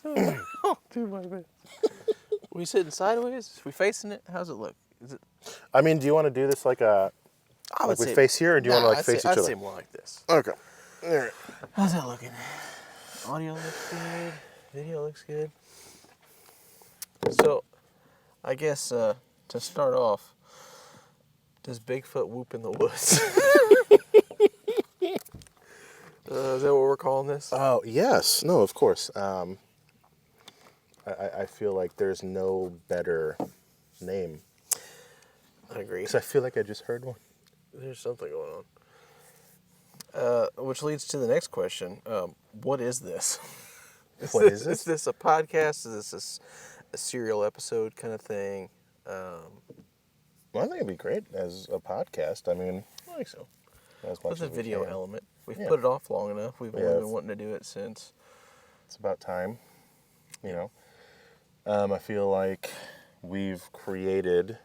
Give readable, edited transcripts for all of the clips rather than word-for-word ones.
Do my best. We sitting sideways? Are we facing it? How's it look? Is it? I mean, do you want to do this like a... I would we say, face here, or do you want to like face each other? I'd say more like this. Okay. All right. How's that looking? Audio looks good. Video looks good. So, I guess to start off, does Bigfoot whoop in the woods? Is that what we're calling this? Oh, yes. No, of course. I feel like there's no better name. I agree. Because I feel like I just heard one. There's something going on. Which leads to the next question. What is this? What is this? Is this a podcast? Is this a serial episode kind of thing? Well, I think it'd be great as a podcast. I mean, I think so. as much With a as we video can. element. We've Yeah. put it off long enough. We've We only have. been wanting to do it since. It's about time, you know. I feel like we've created,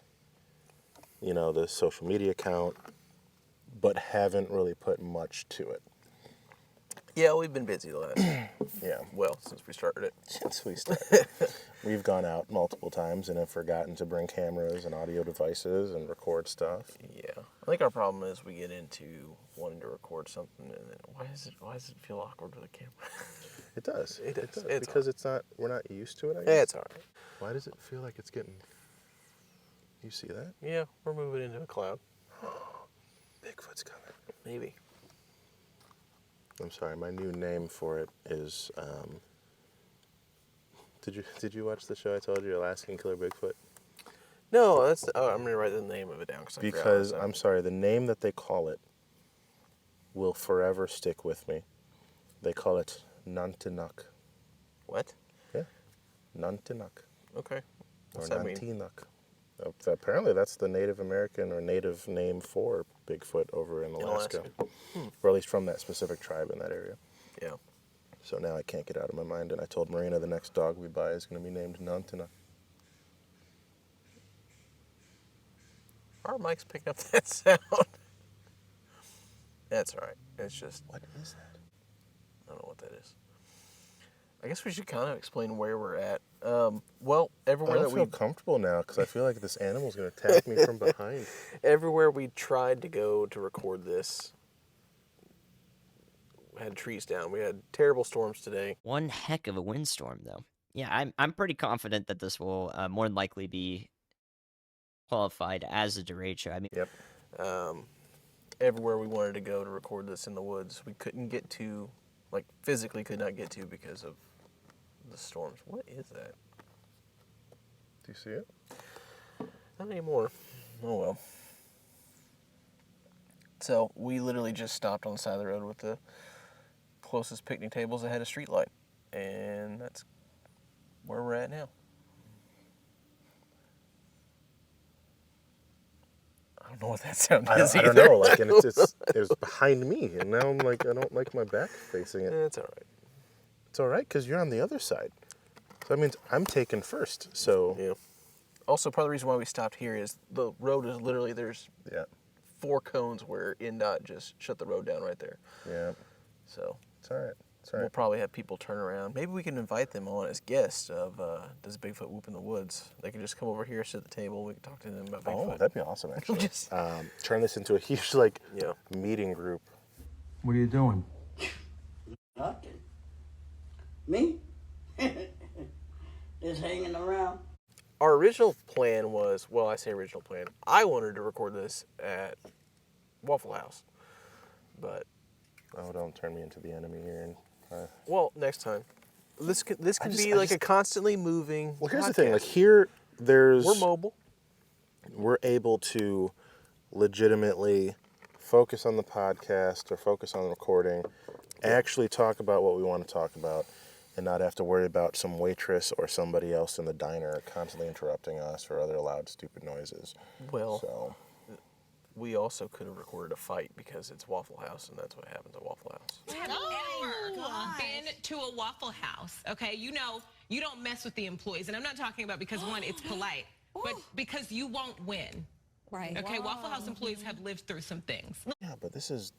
you know, the social media account, but haven't really put much to it. Yeah, we've been busy the last, Yeah. since we started it. Since we started. We've gone out multiple times and have forgotten to bring cameras and audio devices and record stuff. Yeah. I think our problem is we get into wanting to record something and then why does it feel awkward with a camera? It does. It does. It's because we're not used to it, I guess. Yeah, it's alright. Why does it feel like it's getting... You see that? Yeah, we're moving into a cloud. Bigfoot's coming. Maybe. I'm sorry, my new name for it is, did you watch the show I told you, Alaskan Killer Bigfoot? No, I'm going to write the name of it down. Because, I'm sorry, the name that they call it will forever stick with me. They call it Nantinuk. What? Yeah, Nantinuk. Okay. Or What's that mean? Nantinuk. Apparently that's the Native American or native name for Bigfoot over in Alaska. Or at least from that specific tribe in that area. Yeah. So now I can't get out of my mind, and I told Marina the next dog we buy is going to be named Nantinuk. Our mic's picking up that sound. That's all right. It's just... What is that? I don't know what that is. I guess we should kind of explain where we're at. Well, everywhere I that don't feel comfortable now because I feel like this animal's going to attack me from behind. Everywhere we tried to go to record this had trees down. We had terrible storms today. One heck of a windstorm, though. Yeah, I'm pretty confident that this will more than likely be qualified as a derecho. I mean, Yep. Everywhere we wanted to go to record this in the woods, we couldn't get to, like physically could not get to because of the storms. What is that? Do you see it? Not anymore. Oh well. So we literally just stopped on the side of the road with the closest picnic tables that had a street light, and that's where we're at now. I don't know what that sound is I either. don't know. Like, and it was behind me, and now I'm like, I don't like my back facing it. It's all right. It's all right because you're on the other side. So that means I'm taken first. So Yeah. Also, part of the reason why we stopped here is the road is literally, there's yeah, 4 cones where NDOT just shut the road down right there. yeah, So it's all right. It's all we'll right. probably have people turn around. Maybe we can invite them on as guests of Does Bigfoot Whoop in the Woods? They can just come over here, sit at the table. We can talk to them about Bigfoot. Oh, that'd be awesome, actually. Just- Turn this into a huge like Yeah. meeting group. What are you doing? Nothing. Me? Just hanging around. Our original plan was, well, I say original plan. I wanted to record this at Waffle House. But, Oh, don't turn me into the enemy here. And well, next time. This can be I like just- a constantly moving well, here's the podcast. thing. Like here, there's We're mobile. we're able to legitimately focus on the podcast or focus on recording, actually talk about what we want to talk about, and not have to worry about some waitress or somebody else in the diner constantly interrupting us or other loud, stupid noises. Well, So, we also could have recorded a fight because it's Waffle House, and that's what happens at Waffle House. Have you ever been to a Waffle House? Okay, you know you don't mess with the employees, and I'm not talking about because one, it's polite, but because you won't win. Right. Okay, Waffle House employees have lived through some things. yeah, but this is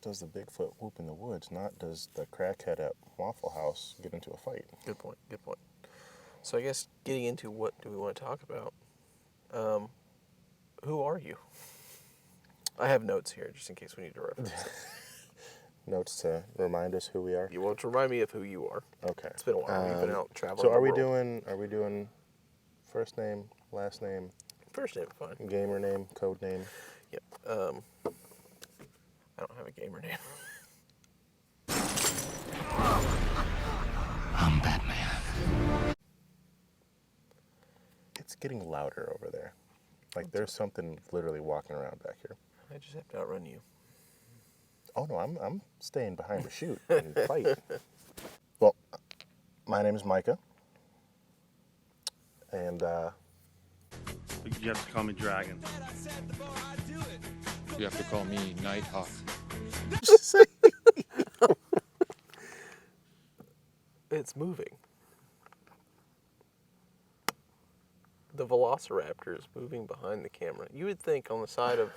does the Bigfoot whoop in the woods, not does the crackhead at Waffle House get into a fight. Good point. Good point. So I guess getting into what do we want to talk about? Who are you? I have notes here just in case we need to reference it. Notes to remind us who we are. You want to remind me of who you are? Okay. It's been a while. We've been out traveling. So the world. are we doing first name, last name, First name? Fine. gamer name, code name? Yep. I don't have a gamer name. I'm Batman. It's getting louder over there. Like there's something literally walking around back here. I just have to outrun you. Oh no, I'm staying behind the chute and fight. Well, my name is Micah, and You have to call me Dragon. You have to call me Nighthawk. It's moving. The Velociraptor is moving behind the camera. You would think on the side of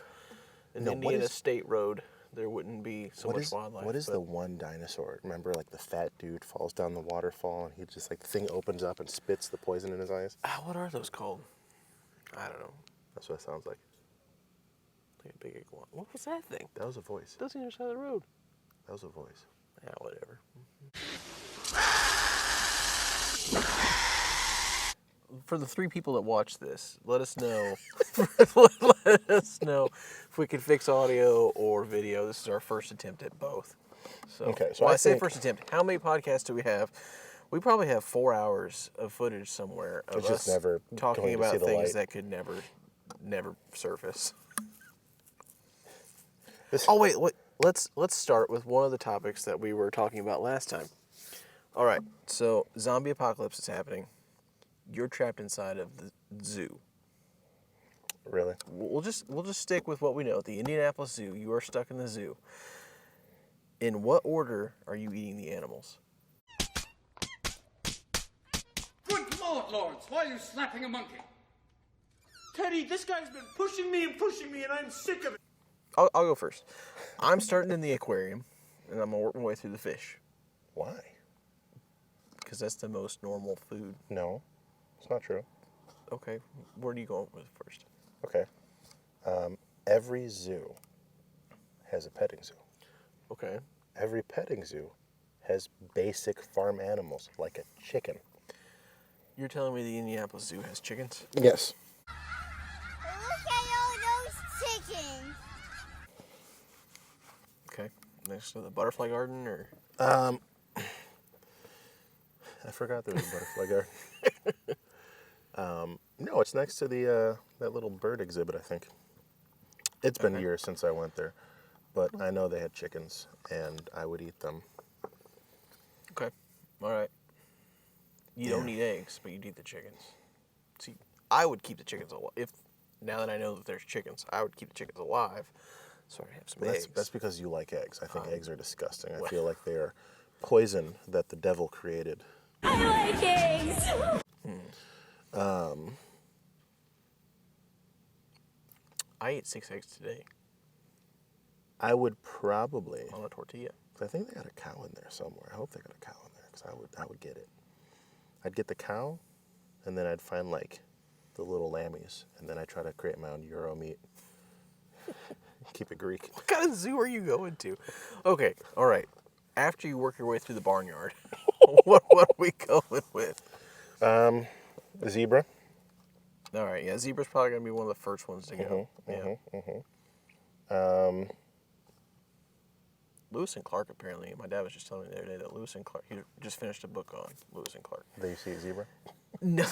an No, what Indiana is- State road there wouldn't be so much wildlife. What is but the one dinosaur? Remember, like the fat dude falls down the waterfall and he just like the thing opens up and spits the poison in his eyes. What are those called? I don't know. That's what it sounds like. Like a big iguana. What was that thing? That was a voice. That's on the other side of the road. That was a voice. Yeah, whatever. For the 3 people that watch this, let us know. Let us know if we can fix audio or video. This is our first attempt at both. So, Okay, so well, I I say think- first attempt. How many podcasts do we have? We probably have 4 hours of footage somewhere of It's just us never talking going to about see the things light. that could never surface. This- Oh wait, let's start with one of the topics that we were talking about last time. All right, so zombie apocalypse is happening. You're trapped inside of the zoo. Really? We'll just stick with what we know. The Indianapolis Zoo. You are stuck in the zoo. In what order are you eating the animals? Good Lord, Lawrence, why are you slapping a monkey? Teddy, this guy's been pushing me, and I'm sick of it. I'll go first. I'm starting in the aquarium, and I'm gonna work my way through the fish Why? because that's the most normal food. No, it's not true. Okay, where do you go with first? Okay. Every zoo has a petting zoo. Okay. Every petting zoo has basic farm animals like a chicken. You're telling me the Indianapolis Zoo has chickens? Yes. Look at all those chickens. Okay. Next to the butterfly garden, or I forgot there was a butterfly garden. No, it's next to the that little bird exhibit, I think. It's been years since I went there, but I know they had chickens, and I would eat them. okay, all right. You don't eat eggs, but you'd eat the chickens. See, I would keep the chickens alive. If now that I know that there's chickens, I would keep the chickens alive, so I'd have some eggs. That's because you like eggs. I think eggs are disgusting. I feel like they are poison that the devil created. I like eggs. I ate 6 eggs today I would probably. on a tortilla. I think they got a cow in there somewhere. I hope they got a cow in there because I would get it. I'd get the cow, and then I'd find like the little lammies, and then I'd try to create my own Euro meat. Keep it Greek. What kind of zoo are you going to? Okay, all right. After you work your way through the barnyard, what are we going with? Zebra. All right, yeah, zebra's probably gonna be one of the first ones to go. Lewis and Clark, apparently. My dad was just telling me the other day that Lewis and Clark, he just finished a book on Lewis and Clark. They see a zebra. No,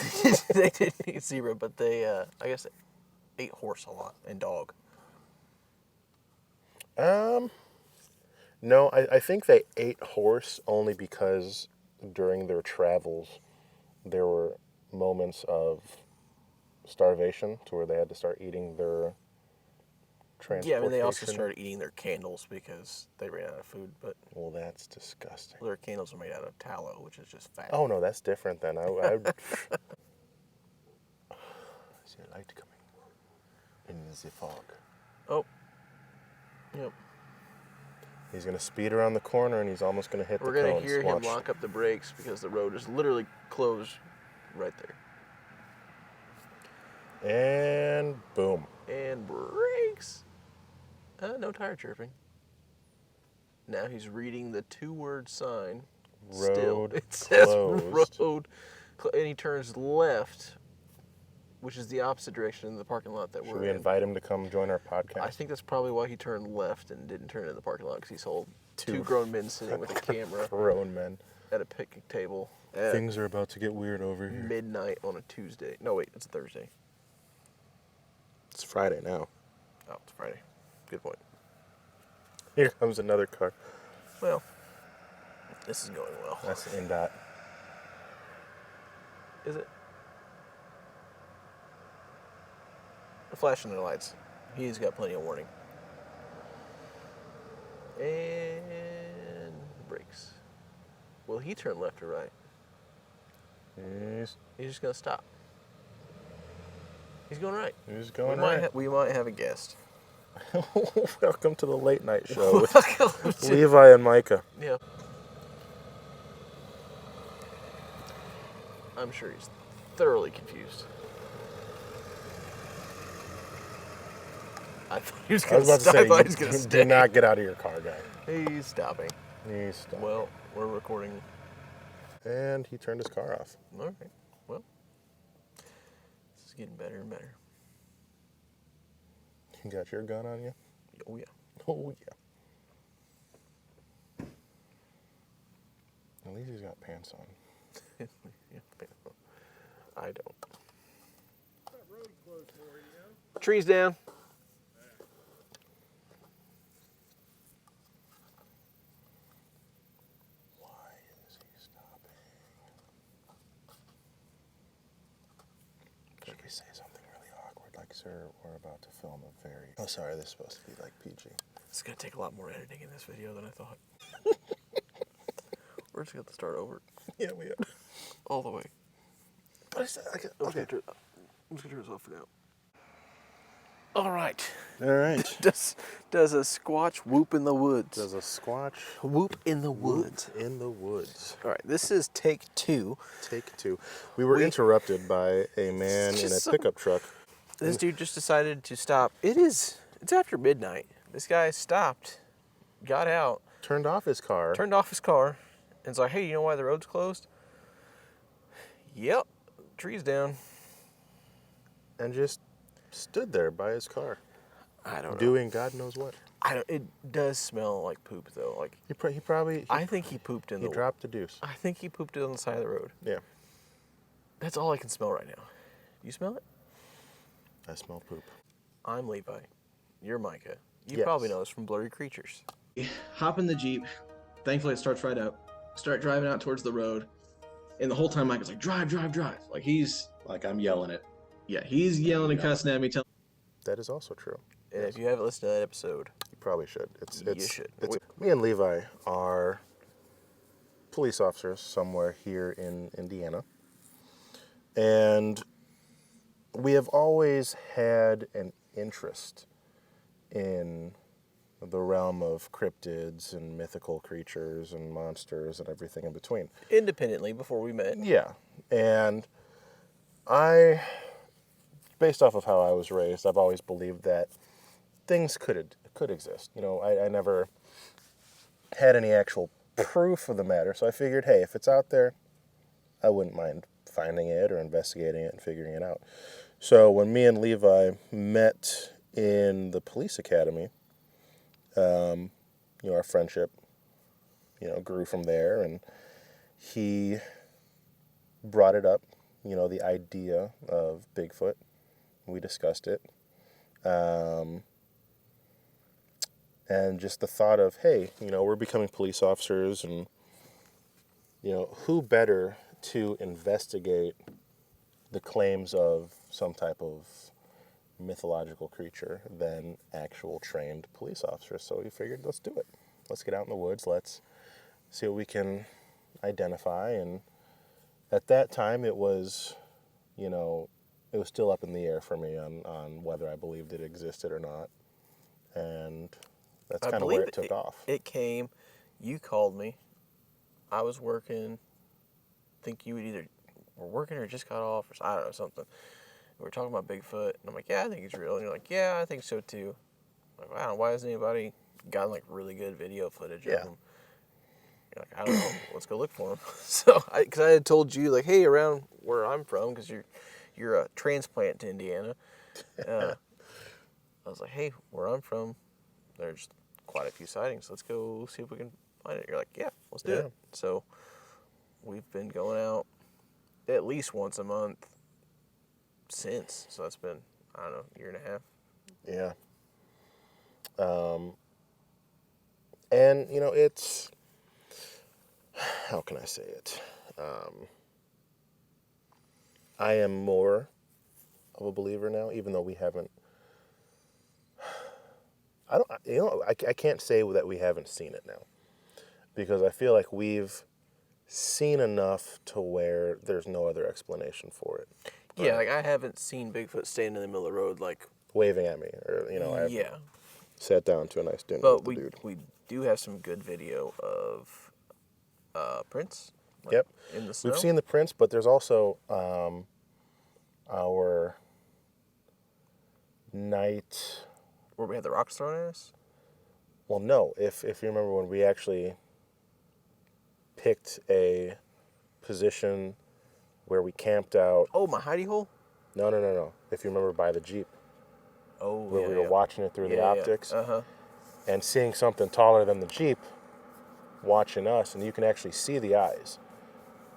they didn't eat zebra, but they, I guess, ate horse a lot and dog. No, I think they ate horse only because during their travels there were moments of starvation to where they had to start eating their transportation. Yeah, I mean, they also started eating their candles because they ran out of food, but Well, that's disgusting. their candles are made out of tallow, which is just fat. Oh no, that's different then. I see a light coming in the fog. Oh. Yep. He's going to speed around the corner, and he's almost going to hit We're the going cones. to hear him Watch. lock up the brakes because the road is literally closed right there. And boom. And brakes. No tire chirping. Now he's reading the 2-word sign. Still, Road it says closed. road. And he turns left, which is the opposite direction in the parking lot that Should we're we in. invite him to come join our podcast? I think that's probably why he turned left and didn't turn into the parking lot, because he saw two grown men sitting with a camera Grown men. at a picnic table at Things are about to get weird over here. midnight on a Tuesday. No, wait, it's a Thursday. It's Friday now. Oh, it's Friday. Good point. Here comes another car. Well, this is going well. That's NDOT. Is it? The flashing the lights. He's got plenty of warning. And brakes. Will he turn left or right? He's just gonna stop. He's going right. He's going right. We might have a guest. Welcome to the late night show with Welcome to- Levi and Micah. Yeah. I'm sure he's thoroughly confused. I thought he was I going was about to to stop. I say, thought he was going to stay. do not get out of your car, guy. He's stopping. He's stopping. Well, we're recording. And he turned his car off. All right. Well, this is getting better and better. You got your gun on you? Oh, yeah. Oh, yeah. At least he's got pants on. I don't. Trees down. Why is he stopping? Should we say something really awkward, like, sir, we're about to film a very... Oh, sorry, this is supposed to be, like, PG. It's going to take a lot more editing in this video than I thought. We're just going to start over. Yeah, we are. All the way. But it's like... I'm Okay. just going to turn this off for now. All right. All right. Does a Squatch whoop in the woods? Does a Squatch Whoop in the woods. whoop in the woods? All right, this is take 2. Take 2. We were interrupted by a man in a Just pickup truck. This dude just decided to stop. It's after midnight. This guy stopped, got out, Turned off his car. turned off his car, and was like, hey, you know why the road's closed? Yep, trees down. And just stood there by his car. I don't know. Doing God knows what. It does smell like poop, though. Like, He probably... I think he pooped in He the dropped the deuce. I think he pooped it on the side of the road. Yeah. That's all I can smell right now. You smell it? I smell poop. I'm Levi. You're Micah. You Yes. probably know us from Blurry Creatures. Hop in the Jeep. Thankfully, it starts right up. Start driving out towards the road. And the whole time, Micah's like, drive, drive, drive. Like, he's, like, I'm yelling it. Yeah, he's yelling and cussing at me. That is also true. And if you haven't listened to that episode, You probably should. You should. Me and Levi are police officers somewhere here in Indiana. And we have always had an interest in the realm of cryptids and mythical creatures and monsters and everything in between. independently before we met. Yeah. And based off of how I was raised, I've always believed that things could exist. You know, I never had any actual proof of the matter, so I figured, hey, if it's out there, I wouldn't mind finding it or investigating it and figuring it out. So when me and Levi met in the police academy, our friendship, grew from there, and he brought it up, the idea of Bigfoot. We discussed it. And just the thought of, hey, we're becoming police officers, and, who better to investigate the claims of some type of mythological creature than actual trained police officers. So we figured, let's do it. Let's get out in the woods. Let's see what we can identify. And at that time, it was, it was still up in the air for me on whether I believed it existed or not. And That's I kind of where believe it took off. It came. You called me. I was working. I think you were working or just got off, or I don't know, something. We were talking about Bigfoot, and I'm like, yeah, I think he's real. And you're like, yeah, I think so too. I'm like, wow, why hasn't anybody gotten like really good video footage of him? You're like, I don't know. Let's go look for him. So, because I had told you like, hey, around where I'm from, because you're a transplant to Indiana. I was like, hey, where I'm from, there's quite a few sightings. Let's go see if we can find it. You're like, yeah, let's do it. So we've been going out at least once a month since. So that's been, I don't know, a year and a half. Yeah. And, it's, how can I say it? I am more of a believer now, even though we haven't, I can't say that we haven't seen it now, because I feel like we've seen enough to where there's no other explanation for it. Yeah, like I haven't seen Bigfoot standing in the middle of the road, like waving at me, or I've sat down to a nice dinner with the dude. But we do have some good video of prints. Like, yep, in the snow. We've seen the prints, but there's also our night where we had the rocks thrown at us. Well, no. If you remember when we actually picked a position where we camped out. Oh, my hidey hole? No. If you remember, by the Jeep. Oh, where we were watching it through the optics. Uh-huh. And seeing something taller than the Jeep watching us, and you can actually see the eyes.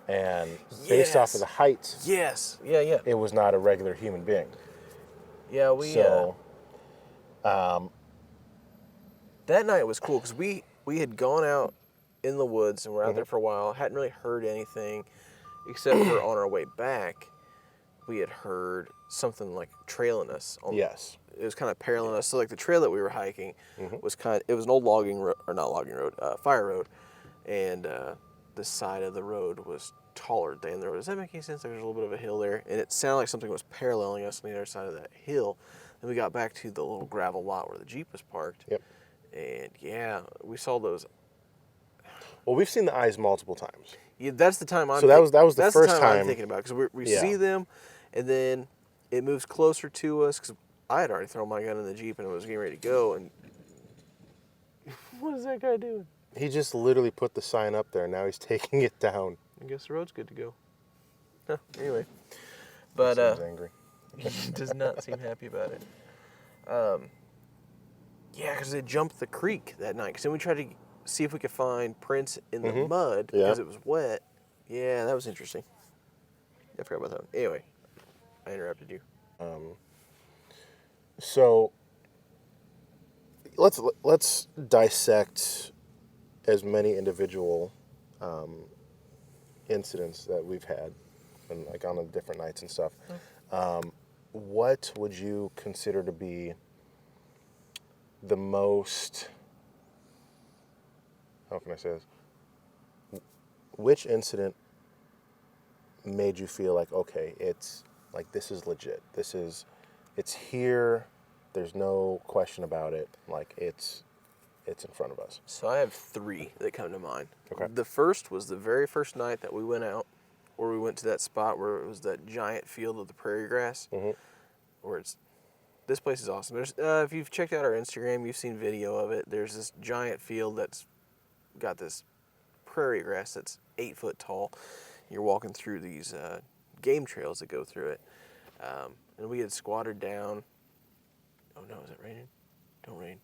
And based off of the height, it was not a regular human being. Yeah, that night was cool because we had gone out in the woods and we're out there for a while. Hadn't really heard anything except for on our way back, we had heard something like trailing us. Yes. It was kind of paralleling us. So like the trail that we were hiking was it was an old fire road, and the side of the road was taller than the road. Does that make any sense? There was a little bit of a hill there, and it sounded like something was paralleling us on the other side of that hill. Then we got back to the little gravel lot where the Jeep was parked. Yep. And yeah, we saw those. Well, we've seen the eyes multiple times. Yeah, that's the time I'm. So that was the first time I'm thinking about, because we see them, and then it moves closer to us. Because I had already thrown my gun in the Jeep and it was getting ready to go. And what is that guy doing? He just literally put the sign up there. And now he's taking it down. I guess the road's good to go. Huh, anyway, but he seems angry. He does not seem happy about it. Yeah, because they jumped the creek that night. Because then we tried to see if we could find prints in the mud because it was wet. Yeah, that was interesting. I forgot about that one. Anyway, I interrupted you. So let's dissect as many individual incidents that we've had, and like on the different nights and stuff. What would you consider to be the most, how can I say this? Which incident made you feel like, okay, it's like, this is legit. It's here. There's no question about it. Like, it's in front of us. So I have 3 that come to mind. Okay. The first was the very first night that we went out, where we went to that spot where it was that giant field of the prairie grass. Where this place is awesome. There's if you've checked out our Instagram, you've seen video of it. There's this giant field that's got this prairie grass that's 8 foot tall. You're walking through these game trails that go through it. And we had squatted down. Oh no, is it raining? Don't rain.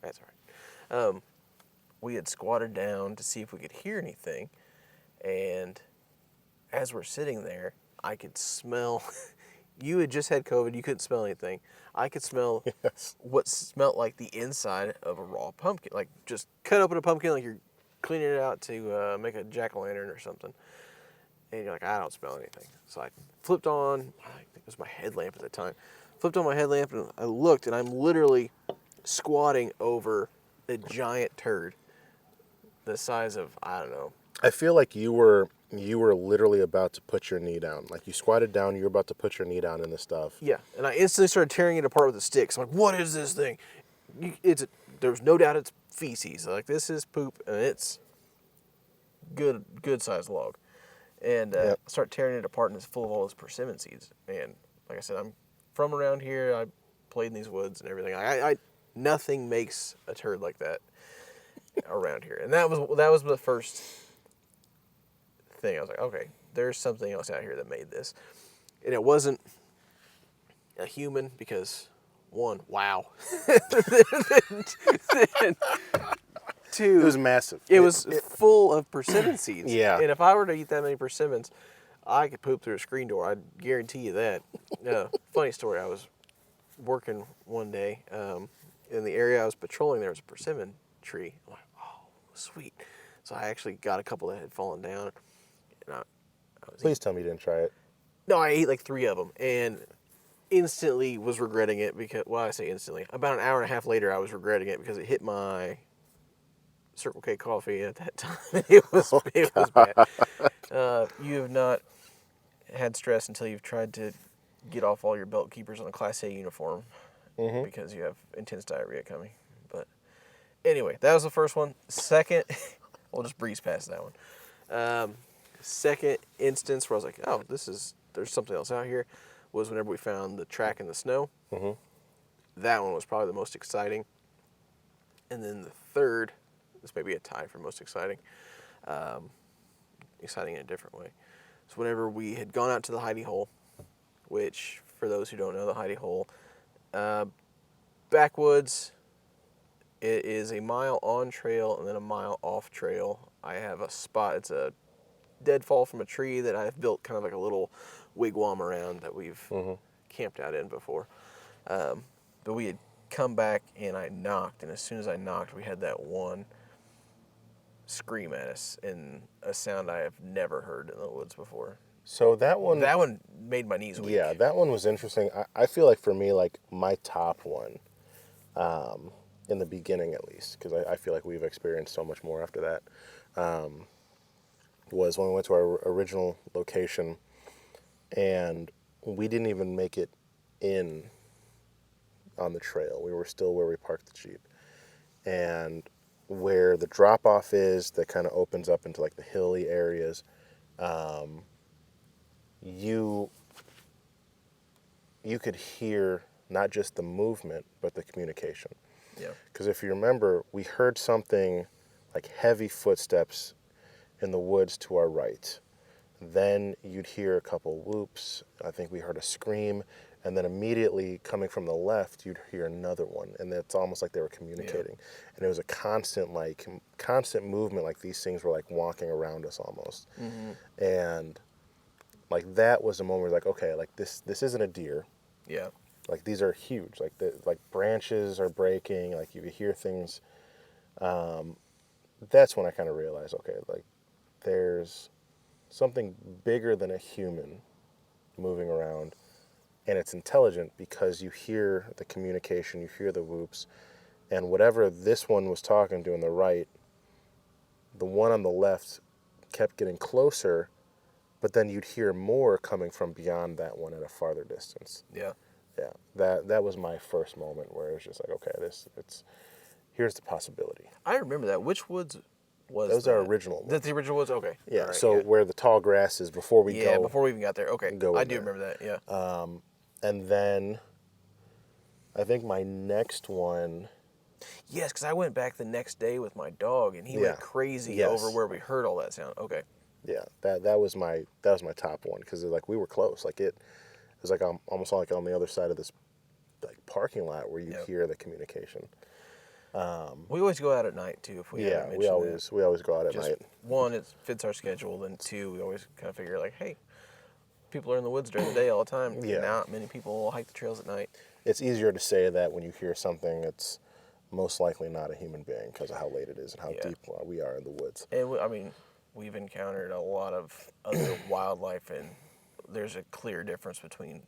That's all right. We had squatted down to see if we could hear anything. And as we're sitting there, I could smell. You had just had COVID. You couldn't smell anything. I could smell what smelled like the inside of a raw pumpkin. Like just cut open a pumpkin like you're cleaning it out to make a jack-o'-lantern or something. And you're like, I don't smell anything. So I flipped on, I think it was my headlamp at the time. Flipped on my headlamp and I looked, and I'm literally squatting over a giant turd the size of, I don't know. I feel like you were literally about to put your knee down. Like, you squatted down, you were about to put your knee down in the stuff. Yeah, and I instantly started tearing it apart with a stick. So I'm like, what is this thing? there's no doubt it's feces. Like, this is poop, and it's good sized log. And I start tearing it apart, and it's full of all those persimmon seeds. And like I said, I'm from around here. I played in these woods and everything. Nothing makes a turd like that around here. And that was the first thing. I was like, okay, there's something else out here that made this. And it wasn't a human because, one, wow. Then, two, It was massive. It was full of persimmon seeds. Yeah. And if I were to eat that many persimmons, I could poop through a screen door. I guarantee you that. Funny story. I was working one day in the area I was patrolling. There was a persimmon tree. I'm like, oh, sweet. So I actually got a couple that had fallen down. And Please tell me you didn't try it. No, I ate like 3 of them and instantly was regretting it because, well, I say instantly. About an hour and a half later, I was regretting it because it hit my Circle K coffee at that time. It was bad. You have not had stress until you've tried to get off all your belt keepers on a Class A uniform because you have intense diarrhea coming. But anyway, that was the first one. Second, we'll just breeze past that one. Second instance where I was like, oh, there's something else out here, was whenever we found the track in the snow. That one was probably the most exciting. And then the third, this may be a tie for most exciting, exciting in a different way. So whenever we had gone out to the hidey hole, which for those who don't know, the hidey hole, backwoods, it is a mile on trail and then a mile off trail. I have a spot, it's a deadfall from a tree that I've built kind of like a little wigwam around that we've camped out in before. But we had come back and I knocked, and as soon as I knocked, we had that one scream at us in a sound I have never heard in the woods before. So that one made my knees weak. Yeah, that one was interesting. I feel like for me, like my top one, in the beginning at least, because I feel like we've experienced so much more after that, was when we went to our original location, and we didn't even make it in on the trail. We were still where we parked the Jeep. And where the drop-off is that kind of opens up into like the hilly areas, you could hear not just the movement, but the communication. Yeah. Because if you remember, we heard something like heavy footsteps in the woods to our right. Then you'd hear a couple whoops. I think we heard a scream. And then immediately coming from the left, you'd hear another one. And it's almost like they were communicating. Yeah. And it was a constant movement, like these things were like walking around us almost. And like that was a moment where like, okay, like this isn't a deer. Yeah. Like these are huge. Like branches are breaking. Like you could hear things. That's when I kind of realized, okay, like there's something bigger than a human moving around, and it's intelligent because you hear the communication, you hear the whoops, and whatever this one was talking to on the right, the one on the left kept getting closer, but then you'd hear more coming from beyond that one at a farther distance. Yeah. Yeah. That was my first moment where it was just like, okay, here's the possibility. I remember that. Which woods was that? Was our original one. That's the original woods? Okay. Yeah, right, so where the tall grass is before we go. Yeah, before we even got there. Okay. I do there. remember that, yeah. And then I think my next one. Yes, because I went back the next day with my dog, and he went crazy over where we heard all that sound. Okay. Yeah, that was my top one because like we were close. Like it was like almost like on the other side of this like parking lot where you hear the communication. We always go out at night too. If we we always go out at night. One, it fits our schedule. Then two, we always kind of figure like, hey, people are in the woods during the day all the time. Yeah. Not many people will hike the trails at night. It's easier to say that when you hear something that's most likely not a human being because of how late it is and how deep we are in the woods. And I mean, we've encountered a lot of other wildlife, and there's a clear difference between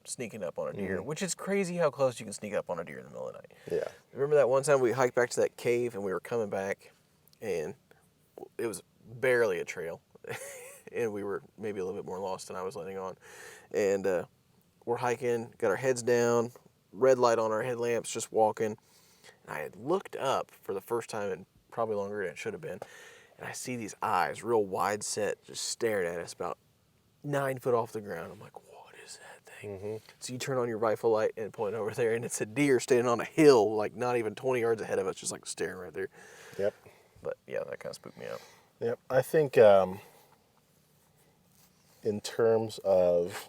sneaking up on a deer, which is crazy how close you can sneak up on a deer in the middle of the night. Yeah. Remember that one time we hiked back to that cave and we were coming back and it was barely a trail and we were maybe a little bit more lost than I was letting on. And we're hiking, got our heads down, red light on our headlamps, just walking. And I had looked up for the first time in probably longer than it should have been. And I see these eyes, real wide set, just staring at us about 9 foot off the ground. I'm like, what is that thing? Mm-hmm. So you turn on your rifle light and point over there, and it's a deer standing on a hill, like not even 20 yards ahead of us, just like staring right there. Yep. But yeah, that kind of spooked me out. Yep. I think in terms of,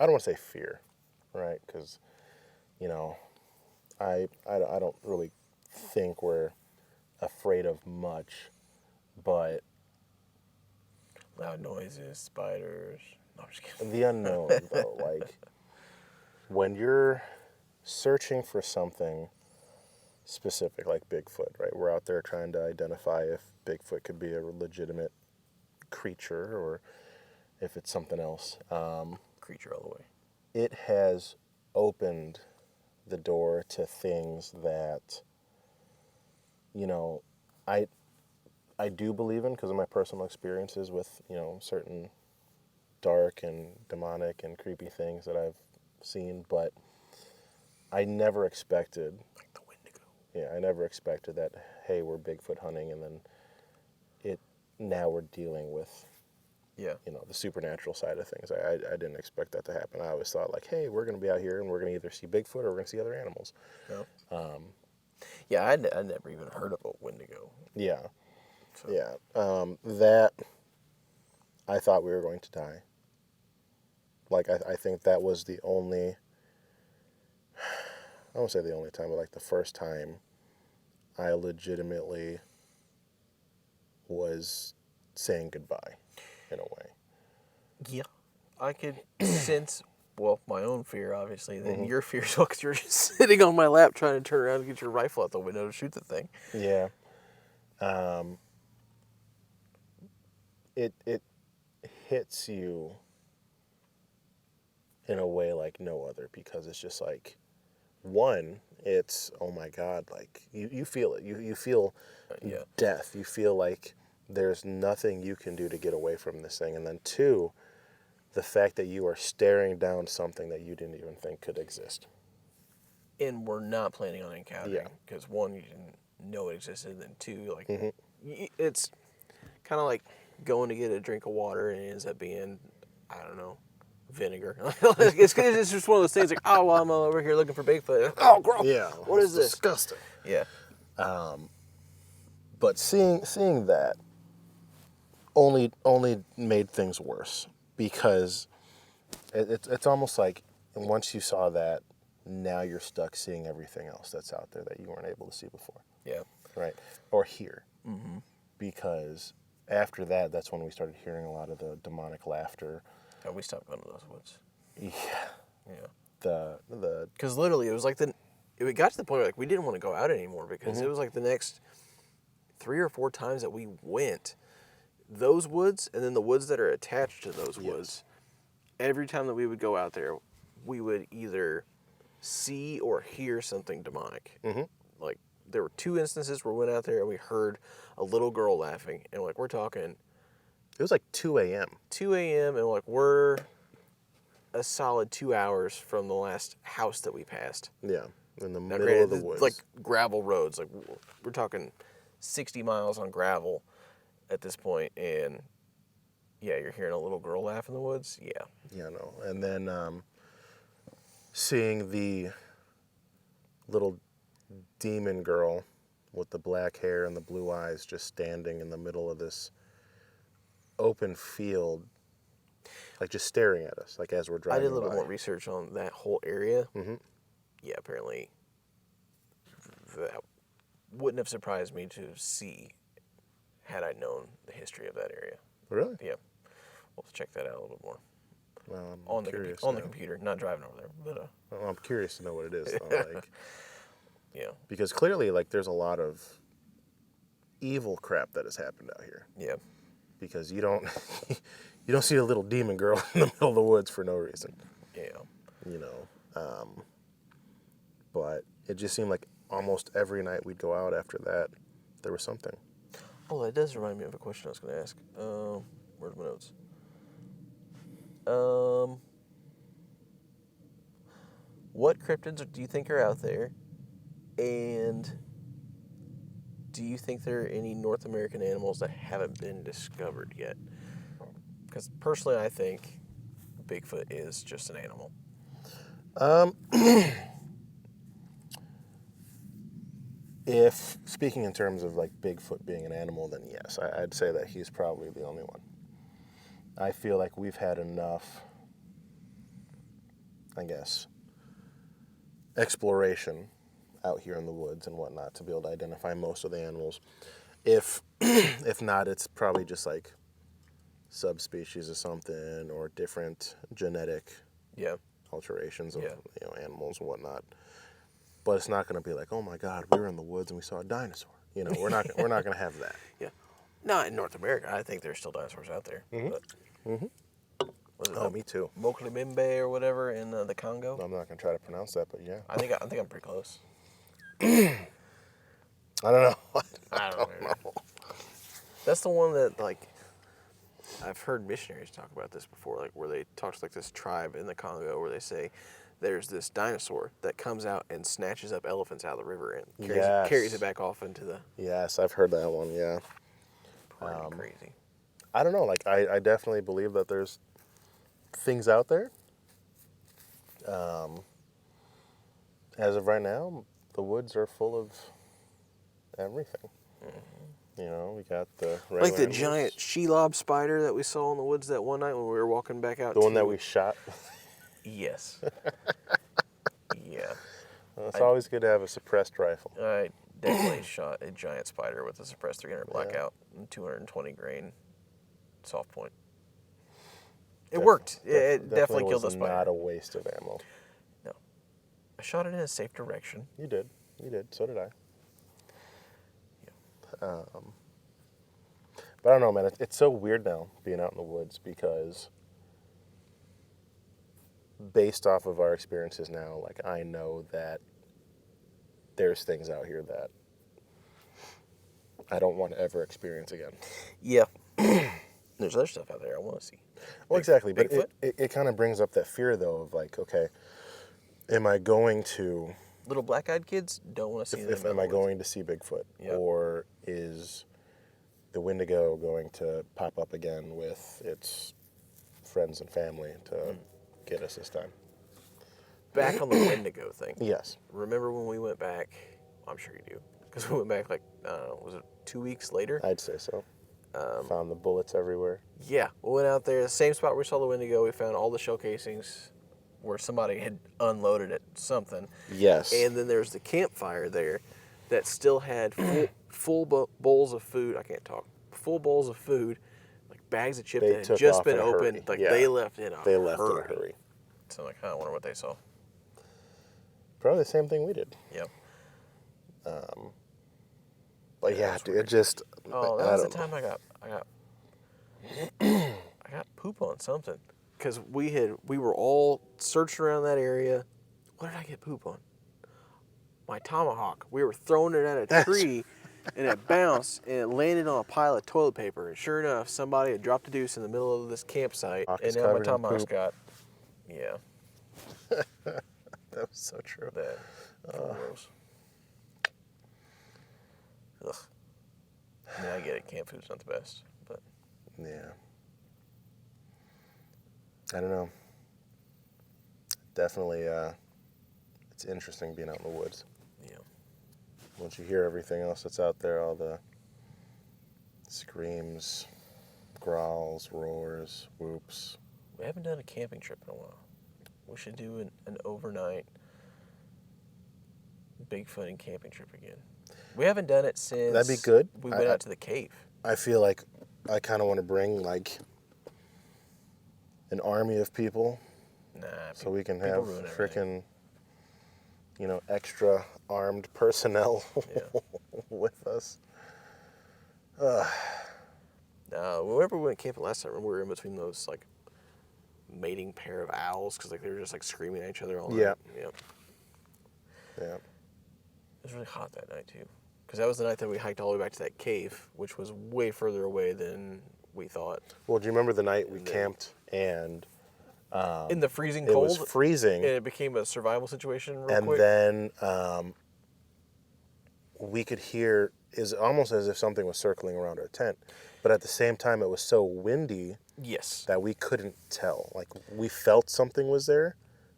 I don't want to say fear, right? Because, you know, I don't really think we're afraid of much, but loud noises, spiders. No, I'm just kidding. the unknown, though, like when you're searching for something specific, like Bigfoot, right? We're out there trying to identify if Bigfoot could be a legitimate creature or if it's something else. Creature all the way. It has opened the door to things that, you know, I do believe in because of my personal experiences with, you know, certain dark and demonic and creepy things that I've seen, but I never expected, like the Wendigo. Yeah, I never expected that, hey, we're Bigfoot hunting, and then now we're dealing with, yeah, you know, the supernatural side of things. I didn't expect that to happen. I always thought, like, hey, we're going to be out here and we're going to either see Bigfoot or we're going to see other animals. No. Yeah, I'd never even heard of a Wendigo. Yeah. So. Yeah. That, I thought we were going to die. Like, I think that was the only, I won't say the only time, but like the first time I legitimately was saying goodbye in a way. Yeah. I could sense, well, my own fear, obviously, then Mm-hmm. your fear as well, because you're just sitting on my lap trying to turn around and get your rifle out the window to shoot the thing. Yeah. It hits you in a way like no other, because it's just like, one, it's, oh my God, like you feel it. You feel Yeah. death. You feel like there's nothing you can do to get away from this thing. And then two, the fact that you are staring down something that you didn't even think could exist. And we're not planning on encountering. Yeah. Because one, you didn't know it existed, and then two, like, Mm-hmm. it's kind of like going to get a drink of water and it ends up being, I don't know, vinegar. it's just one of those things like, oh, well, I'm over here looking for Bigfoot. Oh, gross. Yeah. What is this? Disgusting. Yeah. But seeing that only made things worse, because it's almost like once you saw that, now you're stuck seeing everything else that's out there that you weren't able to see before. Yeah. Right? Or hear. Mm-hmm. Because after that, that's when we started hearing a lot of the demonic laughter. Oh, we stopped going to those woods. Yeah. Yeah. The Because literally, it was like it got to the point where like we didn't want to go out anymore, because it was like the next 3 or 4 times that we went, those woods and then the woods that are attached to those woods, every time that we would go out there, we would either see or hear something demonic. Mm-hmm. Like, there were 2 instances where we went out there and we heard a little girl laughing, and like, we're talking, it was like 2 a.m. 2 a.m. and like, we're a solid 2 hours from the last house that we passed. Yeah, in the Now, middle granted, of the woods. like gravel roads, like we're talking 60 miles on gravel at this point, and yeah, you're hearing a little girl laugh in the woods. Yeah. Yeah, no. And then seeing the little demon girl with the black hair and the blue eyes just standing in the middle of this open field, like just staring at us, like as we're driving I did a little by. more research on that whole area. Mm-hmm. Yeah, apparently that wouldn't have surprised me to see had I known the history of that area. Really? Yeah. We'll have to check that out a little bit more. Well, I'm On curious the now. computer, not driving over there, but Well, I'm curious to know what it is, though, like, yeah. because clearly, like, there's a lot of evil crap that has happened out here. Yeah. Because you don't see a little demon girl in the middle of the woods for no reason. Yeah. You know, but it just seemed like almost every night we'd go out after that, there was something. Oh, that does remind me of a question I was going to ask. Where's my notes? what cryptids do you think are out there? And do you think there are any North American animals that haven't been discovered yet? Because personally, I think Bigfoot is just an animal. If speaking in terms of like Bigfoot being an animal, then yes, I'd say that he's probably the only one. I feel like we've had enough, I guess, exploration out here in the woods and whatnot to be able to identify most of the animals. If not, it's probably just like subspecies of something or different genetic alterations of animals and whatnot. But it's not going to be like, oh my God, we were in the woods and we saw a dinosaur. You know, we're not going to have that. Yeah, not in North America. I think there's still dinosaurs out there. Oh, me too. Mokele-Mbembe or whatever in the Congo. I'm not going to try to pronounce that, but yeah. I think I'm pretty close. I don't know. I don't know. That's the one that, like, I've heard missionaries talk about this before, like where they talk to like this tribe in the Congo where they say there's this dinosaur that comes out and snatches up elephants out of the river and carries it back off into the... Yes, I've heard that one, yeah. Pretty crazy. I don't know, like I definitely believe that there's things out there. As of right now, the woods are full of everything. You know, we got the like the giant Shelob spider that we saw in the woods that one night when we were walking back out. The one that we shot? Yes. Yeah. Well, it's always good to have a suppressed rifle. I definitely shot a giant spider with a suppressed 300 blackout and 220 grain soft point. It worked. It definitely killed the spider. Not a waste of ammo. No. I shot it in a safe direction. You did. So did I. But I don't know, man. It's so weird now being out in the woods because based off of our experiences now, like I know that there's things out here that I don't want to ever experience again. Yeah. There's other stuff out there I want to see. Well, exactly. But Bigfoot? it kind of brings up that fear, though, of like, okay, am I going to... Little black-eyed kids don't want to see them. Am I going to see Bigfoot? Yep. Or is the Wendigo going to pop up again with its friends and family to get us this time? Back on the Wendigo thing. Yes. Remember when we went back? I'm sure you do. Because we went back like, was it 2 weeks later? I'd say so. Found the bullets everywhere. Yeah. We went out there, the same spot where we saw the Wendigo. We found all the shell casings where somebody had unloaded it, something. Yes. And then there's the campfire there that still had full bowls of food. I can't talk. Full bowls of food, like bags of chips that had just been opened. Like they left in a hurry. They left in a hurry. So like, I wonder what they saw. Probably the same thing we did. Yep. But yeah, dude, it just... Oh, that was the time I got poop on something. Because we were all searching around that area. What did I get poop on? My tomahawk. We were throwing it at a tree, and it bounced, and it landed on a pile of toilet paper. And sure enough, somebody had dropped a deuce in the middle of this campsite, and now my tomahawk's got... Yeah. That was so true. That gross. Ugh. I mean, I get it. Camp food's not the best, but... Yeah. I don't know. Definitely, it's interesting being out in the woods. Yeah. Once you hear everything else that's out there, all the screams, growls, roars, whoops. We haven't done a camping trip in a while. We should do an overnight Bigfoot and camping trip again. We haven't done it since... That'd be good. We went out to the cave. I feel like I kind of want to bring, like, an army of people. Nah. So we can have freaking, extra armed personnel with us. No, remember we went camping last time? Remember we were in between those, like, mating pair of owls? Because, like, they were just, like, screaming at each other all night. Yeah. It was really hot that night, too. Because that was the night that we hiked all the way back to that cave, which was way further away than we thought. Well, do you remember the night we camped and In the freezing It cold? was freezing. And it became a survival situation real And quick? then we could hear, is almost as if something was circling around our tent. But at the same time, it was so windy Yes. that we couldn't tell. Like, we felt something was there,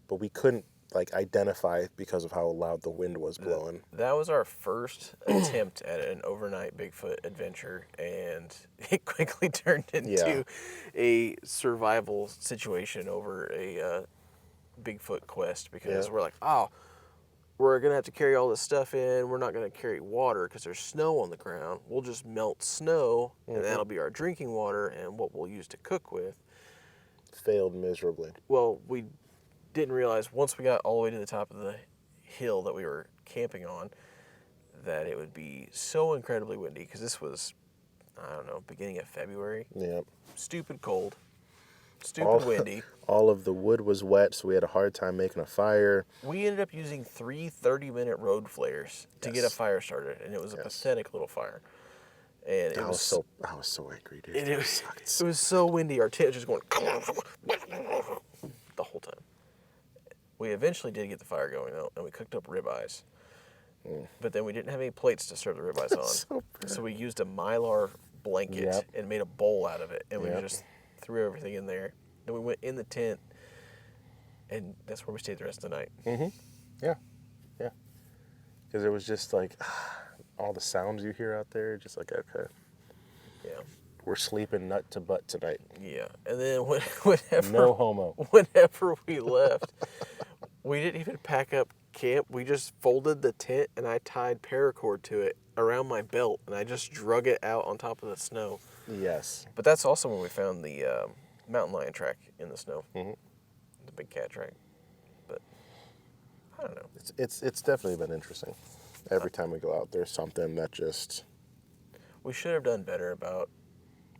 but we couldn't, like, identify it because of how loud the wind was blowing. That was our first attempt at an overnight Bigfoot adventure, and it quickly turned into a survival situation over a Bigfoot quest because we're like, oh, we're going to have to carry all this stuff in. We're not going to carry water because there's snow on the ground. We'll just melt snow, and that'll be our drinking water and what we'll use to cook with. Failed miserably. Well, we didn't realize once we got all the way to the top of the hill that we were camping on that it would be so incredibly windy because this was, I don't know, beginning of February. Yep. Stupid cold. Stupid windy. All of the wood was wet, so we had a hard time making a fire. We ended up using 3 30-minute road flares to get a fire started, and it was a pathetic little fire. And I was so angry, dude. It was so windy. Our tent was just going the whole time. We eventually did get the fire going, though, and we cooked up ribeyes. But then we didn't have any plates to serve the ribeyes on. So we used a Mylar blanket and made a bowl out of it, and we just threw everything in there. Then we went in the tent, and that's where we stayed the rest of the night. Yeah. Because it was just like all the sounds you hear out there, just like, okay. Yeah. We're sleeping nut to butt tonight. Yeah. And then whenever... No homo. Whenever we left, we didn't even pack up camp. We just folded the tent, and I tied paracord to it around my belt, and I just drug it out on top of the snow. Yes. But that's also when we found the mountain lion track in the snow. The big cat track. But I don't know. It's definitely been interesting. Every time we go out, there's something that just... We should have done better about...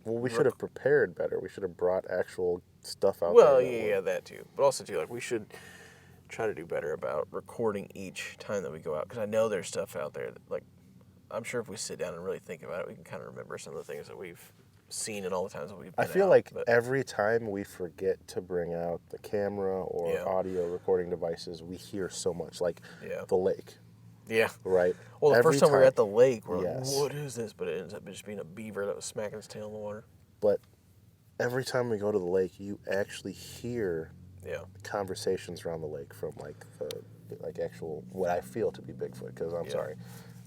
Well, we should have prepared better. We should have brought actual stuff out well, there. yeah, that too. But also, too, like, we should try to do better about recording each time that we go out. Because I know there's stuff out there that, like, I'm sure if we sit down and really think about it, we can kind of remember some of the things that we've seen and all the times that we've been I feel out, like but every time we forget to bring out the camera or audio recording devices, we hear so much. Like the lake. Yeah. Right? Well, the every first time we were at the lake, we're Yes. like, what is this? But it ends up just being a beaver that was smacking its tail in the water. But every time we go to the lake, you actually hear conversations around the lake from actual what I feel to be Bigfoot. Because I'm sorry,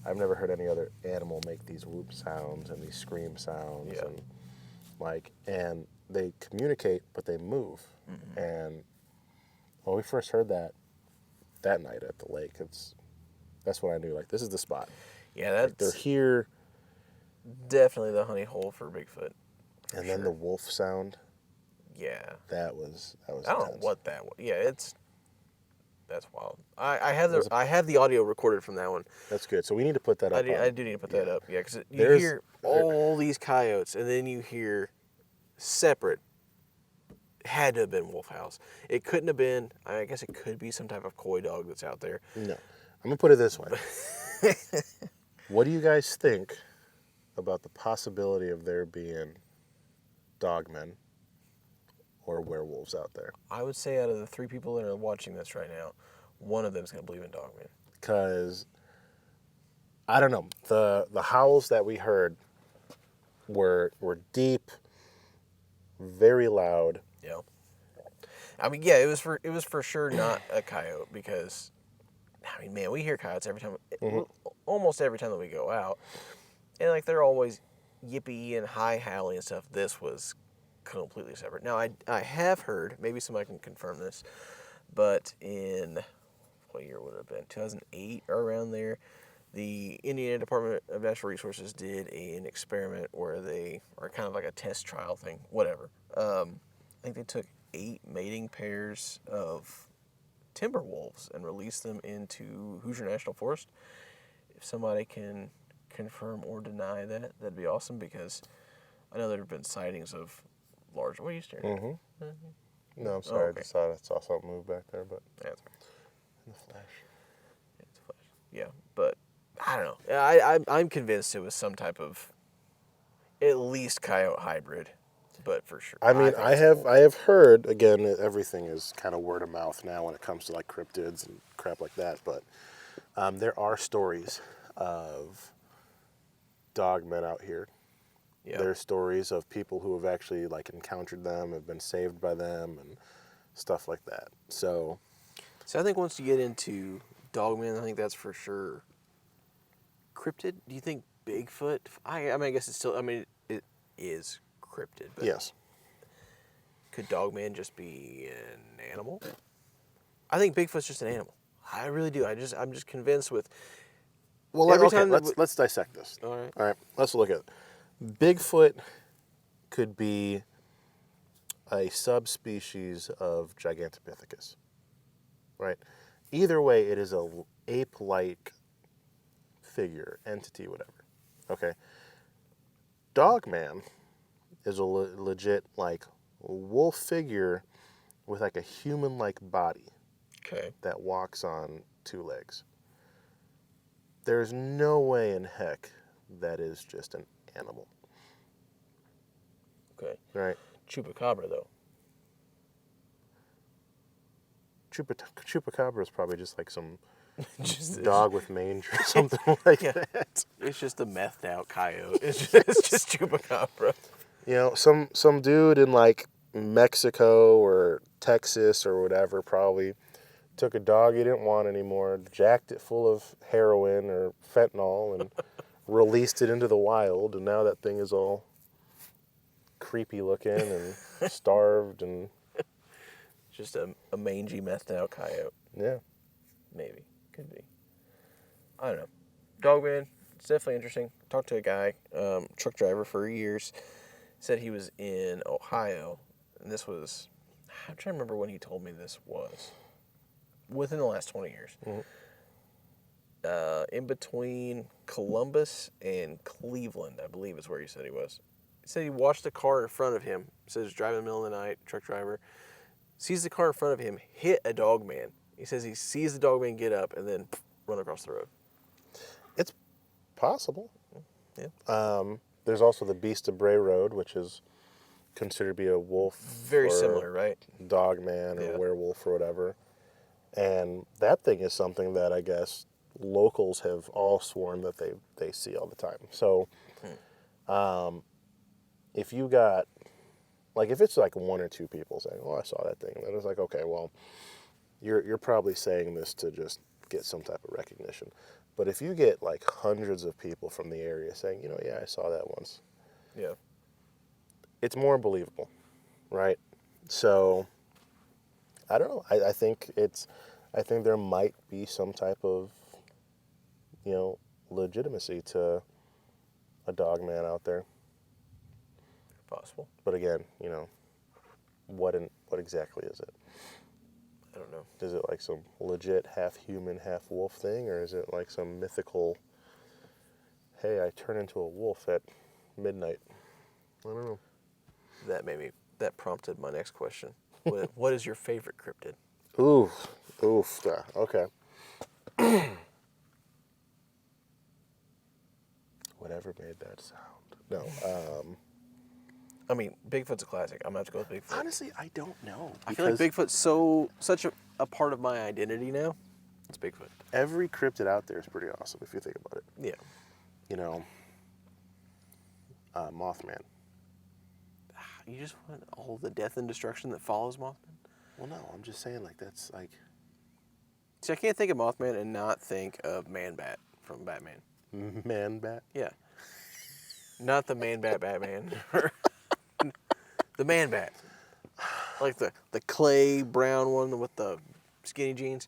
I've never heard any other animal make these whoop sounds and these scream sounds and they communicate, but they move. And when we first heard that night at the lake, that's when I knew, like, this is the spot. Yeah, that's they're here. Definitely the honey hole for Bigfoot. And then the wolf sound. Yeah. That was I don't know what that was. Yeah, that's wild. I have the audio recorded from that one. That's good. So we need to put that up. I do need to put that up. Yeah, because you hear all these coyotes, and then you hear separate. Had to have been wolf howls. It couldn't have been. I guess it could be some type of coy dog that's out there. No. I'm going to put it this way. What do you guys think about the possibility of there being dogmen or werewolves out there? I would say out of the 3 people that are watching this right now, one of them is going to believe in dogmen. Because, I don't know, the howls that we heard were deep, very loud. Yeah. I mean, yeah, it was for sure not a coyote because... I mean, man, we hear coyotes every time, almost every time that we go out. And, like, they're always yippee and high-howling and stuff. This was completely separate. Now, I have heard, maybe somebody can confirm this, but in, what year would it have been? 2008 or around there, the Indiana Department of Natural Resources did an experiment where they, or kind of like a test trial thing, whatever. I think they took 8 mating pairs of timber wolves and release them into Hoosier National Forest. If somebody can confirm or deny that, that'd be awesome because I know there have been sightings of large... What are you staring at? No, I'm sorry. okay. I just saw something move back there, but... Yeah, that's right. In the flash. It's a flash. Yeah, but I don't know. I'm convinced it was some type of at least coyote hybrid. But for sure. I mean, think I it's have cool. I have heard, again, everything is kind of word of mouth now when it comes to like cryptids and crap like that, but there are stories of dogmen out here. Yeah. There's stories of people who have actually like encountered them, have been saved by them, and stuff like that. So I think once you get into dogmen, I think that's for sure. Cryptid? Do you think Bigfoot? I mean, I guess it's still. I mean, it is cryptid. But yes, could dogman just be an animal? I think Bigfoot's just an animal. I really do. I'm just convinced with. well, Every okay, time that let's dissect this. All right. All right, let's look at it. Bigfoot could be a subspecies of Gigantopithecus, right? Either way, it is a ape-like figure, entity, whatever. Okay. Dogman is a legit like wolf figure with like a human-like body Okay. that walks on two legs. There's no way in heck that is just an animal. Okay. Right. Chupacabra though. Chupacabra is probably just like some Just dog with mange or something like Yeah. that. It's just a methed out coyote. It's just Chupacabra. You know, some dude in like Mexico or Texas or whatever probably took a dog he didn't want anymore, jacked it full of heroin or fentanyl, and released it into the wild, and now that thing is all creepy looking and starved and Just a mangy methed out coyote. yeah. Maybe. Could be. I don't know. Dogman, it's definitely interesting. Talked to a guy, truck driver for years. Said he was in Ohio, and this was, I'm trying to remember when he told me this was. Within the last 20 years. Mhm. In between Columbus and Cleveland, I believe is where he said he was. He said he watched a car in front of him. He said he was driving in the middle of the night, truck driver. Sees the car in front of him, hit a dog man. He says he sees the dog man get up and then run across the road. It's possible. Yeah. There's also the Beast of Bray Road, which is considered to be a wolf. Very or similar, right? Dog man or Yeah. werewolf or whatever. And that thing is something that I guess locals have all sworn that they see all the time. So if you got, like if it's like one or two people saying, oh, I saw that thing, then it's like, okay, well, you're probably saying this to just get some type of recognition. But if you get like hundreds of people from the area saying, you know, yeah, I saw that once, Yeah. it's more believable, right? So I don't know. I think there might be some type of, you know, legitimacy to a dog man out there. Possible. But again, you know, what exactly is it? I don't know. Is it like some legit half human, half wolf thing, or is it like some mythical, hey, I turn into a wolf at midnight? I don't know. That prompted my next question. What is your favorite cryptid? Oof. Okay. Whatever made that sound. No. I mean, Bigfoot's a classic. I'm gonna have to go with Bigfoot. Honestly, I don't know. I feel like Bigfoot's such a part of my identity now. It's Bigfoot. Every cryptid out there is pretty awesome if you think about it. Yeah. You know, Mothman. You just want all the death and destruction that follows Mothman? Well, no, I'm just saying, like, that's like... See, I can't think of Mothman and not think of Man-Bat from Batman. Man-Bat? Yeah. Not the Man-Bat Batman. The Man-Bat. Like the clay brown one with the skinny jeans.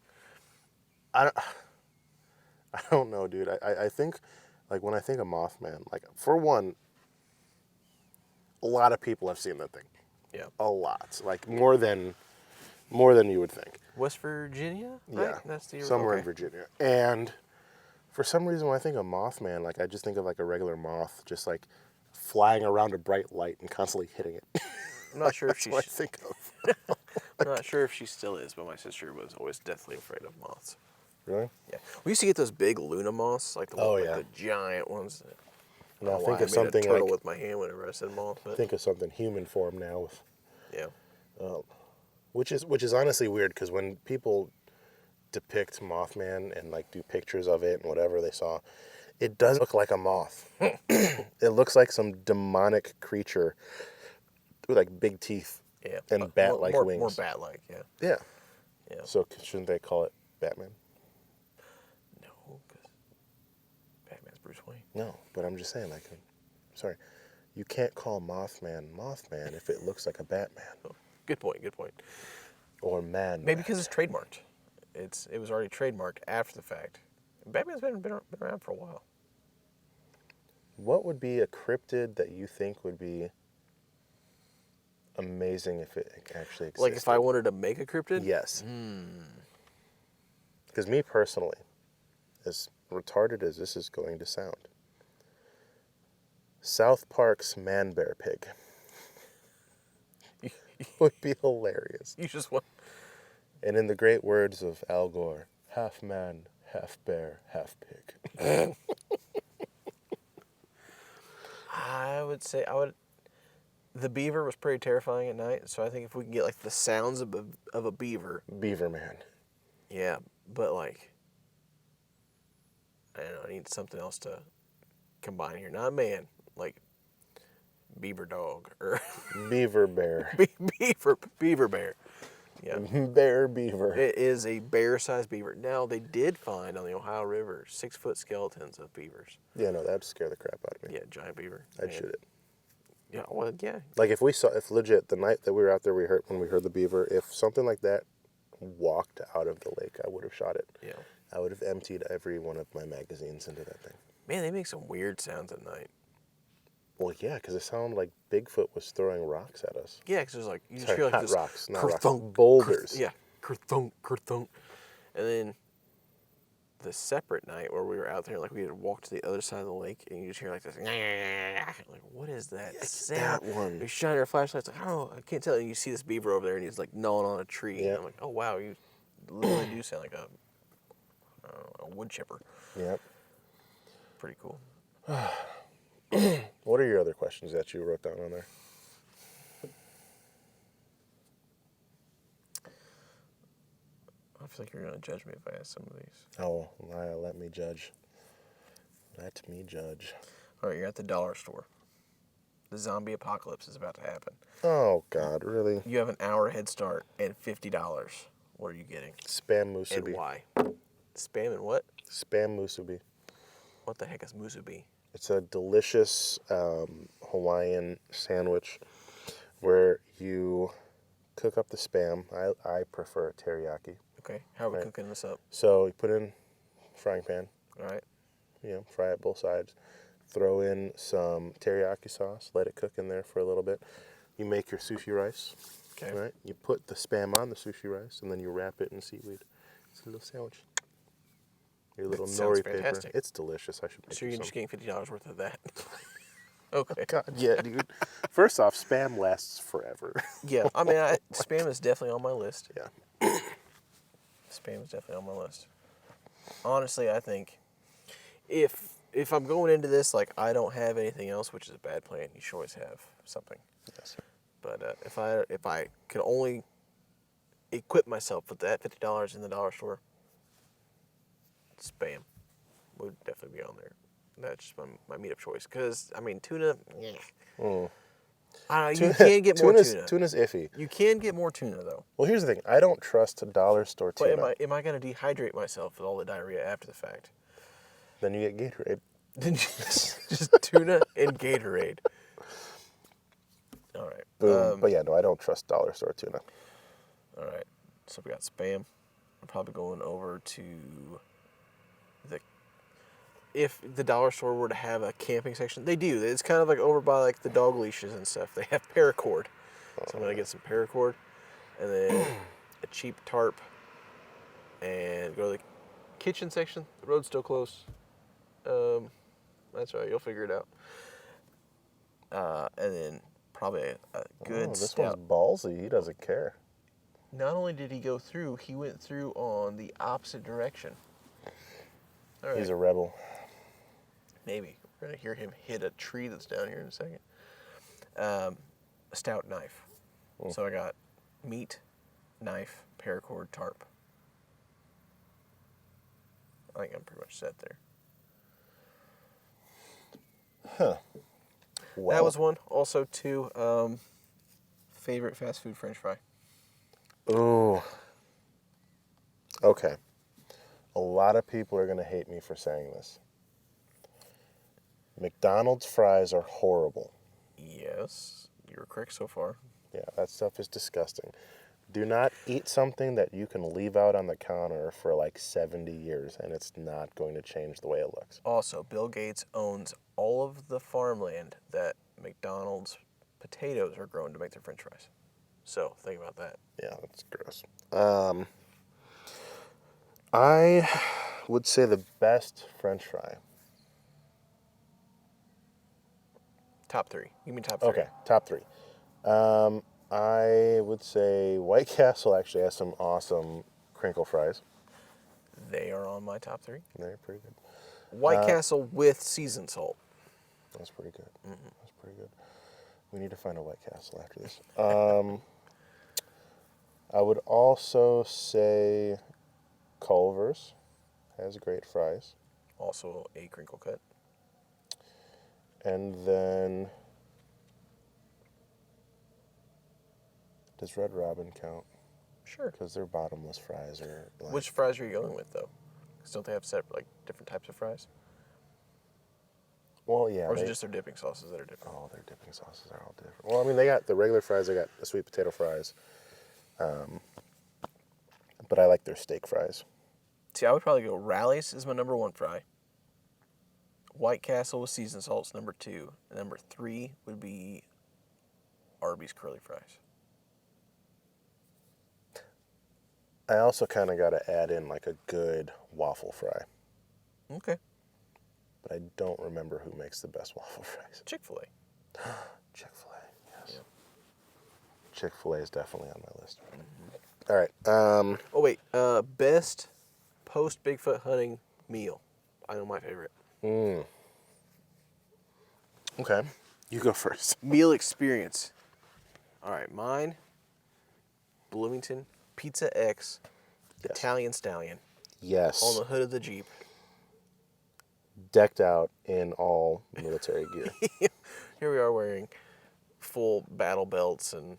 I don't know, dude. I think, like, when I think of Mothman, like, for one, a lot of people have seen that thing. Yeah. A lot. Like, more than you would think. West Virginia? Right? Yeah. That's the Somewhere okay. in Virginia. And for some reason, when I think of Mothman, like, I just think of, like, a regular moth just, like, flying around a bright light and constantly hitting it. I'm not sure if That's what I think of. I'm not sure if she still is, but my sister was always deathly afraid of moths. Really? Yeah. We used to get those big Luna moths, like the Oh, like yeah. the giant ones. Now I think made of something a turtle like with my hand whenever I said moth. But think of something human form now with yeah. which is honestly weird because when people depict Mothman and like do pictures of it and whatever they saw, it doesn't look like a moth. It looks like some demonic creature with like big teeth and bat-like wings. More bat-like, yeah. Yeah. Yeah. So shouldn't they call it Batman? No, because Batman's Bruce Wayne. No, but I'm just saying, like, sorry, you can't call Mothman Mothman if it looks like a Batman. Oh, good point. Or man. Maybe because it's trademarked. It was already trademarked after the fact. Batman's been around for a while. What would be a cryptid that you think would be amazing if it actually existed? Like if I wanted to make a cryptid? Yes. Because me personally, as retarded as this is going to sound, South Park's man-bear pig would be hilarious. You just want... And in the great words of Al Gore, half man, half bear, half pig. The beaver was pretty terrifying at night, so I think if we can get like the sounds of a beaver. Beaver man. Yeah, but like, I don't know, I need something else to combine here. Not man, like beaver dog or beaver bear. Beaver bear. Yeah. Bear beaver. It is a bear-sized beaver. Now, they did find on the Ohio River 6-foot skeletons of beavers. Yeah, no, that'd scare the crap out of me. Yeah, giant beaver. I'd shoot it. Yeah, well, yeah. Like if legit, the night that we were out there, when we heard the beaver, if something like that walked out of the lake, I would have shot it. Yeah. I would have emptied every one of my magazines into that thing. Man, they make some weird sounds at night. Well, yeah, because it sounded like Bigfoot was throwing rocks at us. Yeah, because there's like, you just hear like not this. rocks, not rocks. Kerthunk, Boulders. Yeah, kerthunk, kerthunk. And then the separate night where we were out there, like we had walked to the other side of the lake, and you just hear like this, like, what is that sound? That one. You shine our flashlights, like, I don't know, I can't tell. And you see this beaver over there, and he's like gnawing on a tree. Yeah. And I'm like, oh wow, you literally do sound like a wood chipper. Yep. Pretty cool. What are your other questions that you wrote down on there? I feel like you're going to judge me if I ask some of these. Oh, let me judge. Let me judge. All right, you're at the dollar store. The zombie apocalypse is about to happen. Oh, God, really? You have an hour head start and $50. What are you getting? Spam musubi. And why? Spam and what? Spam musubi. What the heck is musubi? It's a delicious Hawaiian sandwich where you cook up the spam. I prefer teriyaki. Okay, how are we cooking this up? So you put in frying pan. All right. Fry it both sides. Throw in some teriyaki sauce. Let it cook in there for a little bit. You make your sushi rice. Okay. Right. You put the spam on the sushi rice, and then you wrap it in seaweed. It's a little sandwich. Your little nori paper. Fantastic. It's delicious. I should make So you're some. just getting $50 worth of that. Okay. God, yeah, dude. First off, spam lasts forever. Yeah, I mean, spam is definitely on my list. Yeah. Spam is definitely on my list. Honestly, I think if I'm going into this, like, I don't have anything else, which is a bad plan. You should always have something. Yes. But if I could only equip myself with that $50 in the dollar store, spam would definitely be on there. That's just my meat-up choice. Because, I mean, tuna, yeah. I don't know, you can get more tuna. Tuna's iffy. You can get more tuna, though. Well, here's the thing. I don't trust dollar store tuna. But am I going to dehydrate myself with all the diarrhea after the fact? Then you get Gatorade. Then just tuna and Gatorade. All right. Boom. But yeah, no, I don't trust dollar store tuna. All right. So we got spam. I'm probably going over to if the dollar store were to have a camping section, they do. It's kind of like over by like the dog leashes and stuff. They have paracord. So I'm going to get some paracord and then a cheap tarp and go to the kitchen section. The road's still close. That's right. You'll figure it out. And then probably a good this stout. one's ballsy. He doesn't care. Not only did he go through, he went through on the opposite direction. All right. He's a rebel. Maybe. We're going to hear him hit a tree that's down here in a second. A stout knife. So I got meat, knife, paracord, tarp. I think I'm pretty much set there. Huh. Well, That was one. Also, two, favorite fast food French fry. Ooh. Okay. A lot of people are going to hate me for saying this. McDonald's fries are horrible. Yes, you're correct so far. Yeah, that stuff is disgusting. Do not eat something that you can leave out on the counter for like 70 years and it's not going to change the way it looks. Also, Bill Gates owns all of the farmland that McDonald's potatoes are grown to make their French fries. So, think about that. Yeah, that's gross. I would say the best French fry. Top three. You mean top three? Okay, top three. I would say White Castle actually has some awesome crinkle fries. They are on my top three. They're pretty good. White Castle with seasoned salt. That's pretty good. Mm-hmm. That's pretty good. We need to find a White Castle after this. I would also say Culver's has great fries. Also a crinkle cut. And then, does Red Robin count? Sure. Because their bottomless fries are like... Which fries are you going with, though? Because don't they have separate, different types of fries? Well, yeah. Or is it just their dipping sauces that are different? Oh, their dipping sauces are all different. Well, I mean, they got the regular fries. They got the sweet potato fries. But I like their steak fries. See, I would probably go Rally's is my number one fry. White Castle with seasoned salt's number two. And number three would be Arby's curly fries. I also kind of got to add in like a good waffle fry. Okay. But I don't remember who makes the best waffle fries. Chick-fil-A. Chick-fil-A, yes. Yeah. Chick-fil-A is definitely on my list. All right. Oh, wait. Best post-Bigfoot hunting meal. I know my favorite. Okay. You go first. Meal experience. All right. Mine, Bloomington Pizza X, Yes. Italian Stallion. Yes. On the hood of the Jeep. Decked out in all military gear. Here we are wearing full battle belts and...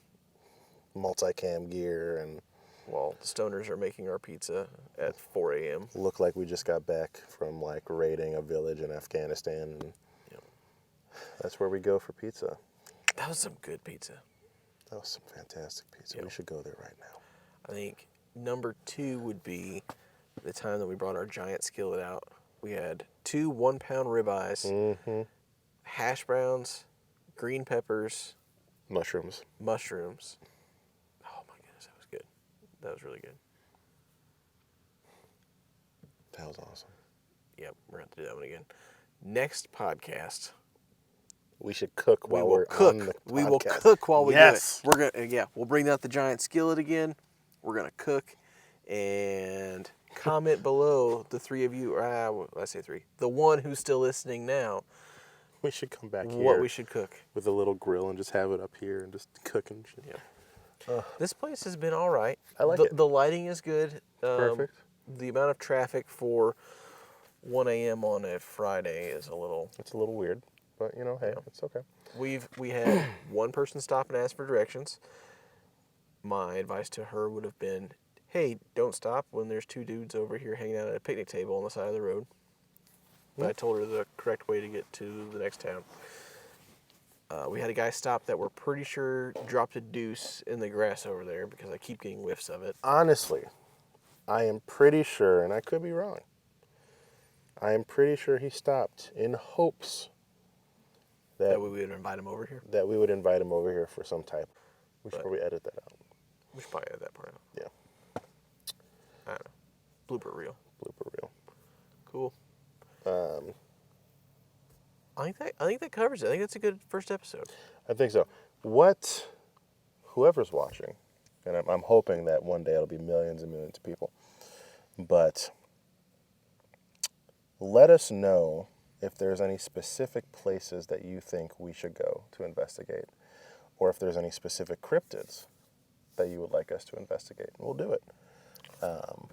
Multicam gear and... While the stoners are making our pizza at 4 a.m. Look like we just got back from like raiding a village in Afghanistan. And Yep. That's where we go for pizza. That was some good pizza. That was some fantastic pizza. Yep. We should go there right now. I think number two would be the time that we brought our giant skillet out. We had 2 1-pound ribeyes, hash browns, green peppers, Mushrooms. mushrooms. Oh my goodness, that was good. That was really good. That was awesome. Yep, we're going to have to do that one again. Next podcast, We should cook while we will we're cook. on the podcast. We will cook while we Yes. do it. We're gonna we'll bring out the giant skillet again. We're gonna cook and comment below, the three of you, or I say three, the one who's still listening now, We should come back here what we should cook. with a little grill and just have it up here and just cook and shit. Yeah. This place has been all right. I like the, it. The lighting is good. Perfect. The amount of traffic for 1 a.m. on a Friday is a little... It's a little weird, but you know, hey, it's okay. We had one person stop and ask for directions. My advice to her would have been, hey, don't stop when there's 2 dudes over here hanging out at a picnic table on the side of the road. But I told her the correct way to get to the next town. We had a guy stop that we're pretty sure dropped a deuce in the grass over there because I keep getting whiffs of it. Honestly, I am pretty sure, and I could be wrong, I am pretty sure he stopped in hopes That way we would invite him over here. that we would invite him over here for some type. We should But- probably edit that out. We should probably edit that part out. Yeah. I don't know. Blooper reel. Blooper reel. Cool. I think that covers it. I think that's a good first episode. I think so. Whoever's watching, and I'm hoping that one day it'll be millions and millions of people, but let us know if there's any specific places that you think we should go to investigate, or if there's any specific cryptids that you would like us to investigate, we'll do it.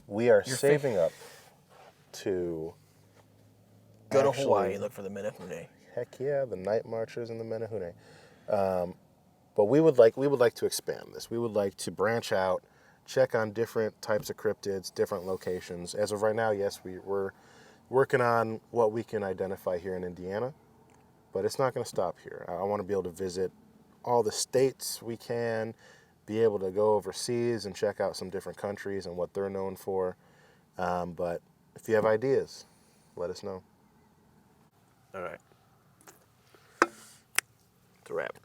We are saving up to Go to actually- Hawaii and look for the Menehune. Heck yeah, the night marchers and the Menehune. But we would like to expand this. We would like to branch out, check on different types of cryptids, different locations. As of right now, yes, we're working on what we can identify here in Indiana, but it's not going to stop here. I want to be able to visit all the states we can, be able to go overseas and check out some different countries and what they're known for. But if you have ideas, let us know. All right. It's a wrap.